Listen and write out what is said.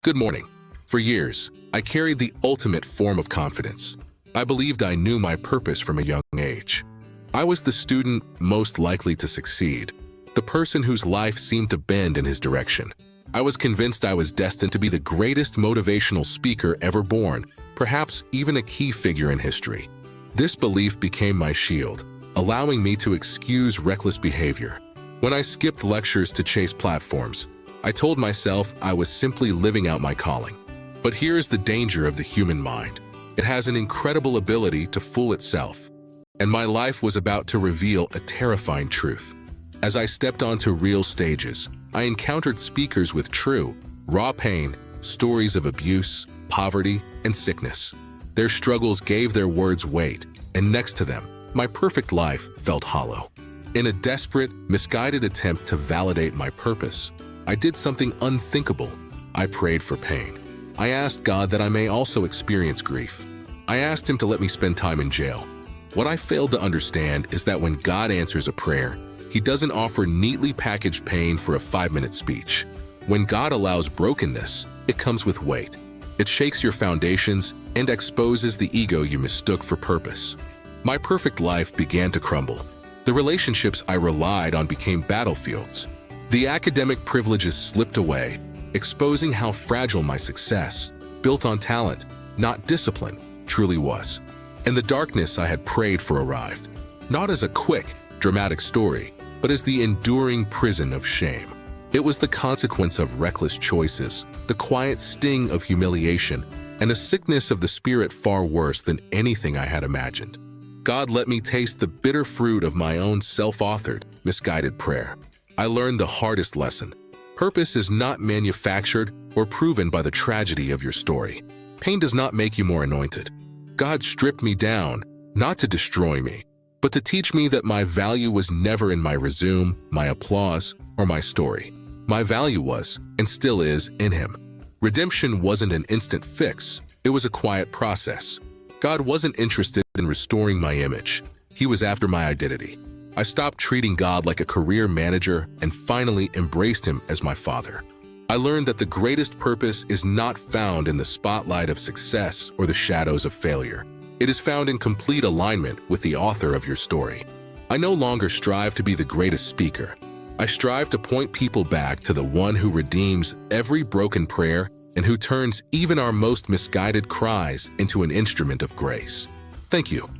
Good morning. For years, I carried the ultimate form of confidence. I believed I knew my purpose from a young age. I was the student most likely to succeed, the person whose life seemed to bend in his direction. I was convinced I was destined to be the greatest motivational speaker ever born, perhaps even a key figure in history. This belief became my shield, allowing me to excuse reckless behavior. When I skipped lectures to chase platforms, I told myself I was simply living out my calling. But here's the danger of the human mind. It has an incredible ability to fool itself. And my life was about to reveal a terrifying truth. As I stepped onto real stages, I encountered speakers with true, raw pain, stories of abuse, poverty, and sickness. Their struggles gave their words weight, and next to them, my perfect life felt hollow. In a desperate, misguided attempt to validate my purpose, I did something unthinkable. I prayed for pain. I asked God that I may also experience grief. I asked Him to let me spend time in jail. What I failed to understand is that when God answers a prayer, He doesn't offer neatly packaged pain for a 5-minute speech. When God allows brokenness, it comes with weight. It shakes your foundations and exposes the ego you mistook for purpose. My perfect life began to crumble. The relationships I relied on became battlefields. The academic privileges slipped away, exposing how fragile my success, built on talent, not discipline, truly was. And the darkness I had prayed for arrived, not as a quick, dramatic story, but as the enduring prison of shame. It was the consequence of reckless choices, the quiet sting of humiliation, and a sickness of the spirit far worse than anything I had imagined. God let me taste the bitter fruit of my own self-authored, misguided prayer. I learned the hardest lesson. Purpose is not manufactured or proven by the tragedy of your story. Pain does not make you more anointed. God stripped me down, not to destroy me, but to teach me that my value was never in my resume, my applause, or my story. My value was, and still is, in Him. Redemption wasn't an instant fix. It was a quiet process. God wasn't interested in restoring my image. He was after my identity. I stopped treating God like a career manager and finally embraced Him as my Father. I learned that the greatest purpose is not found in the spotlight of success or the shadows of failure. It is found in complete alignment with the author of your story. I no longer strive to be the greatest speaker. I strive to point people back to the one who redeems every broken prayer and who turns even our most misguided cries into an instrument of grace. Thank you.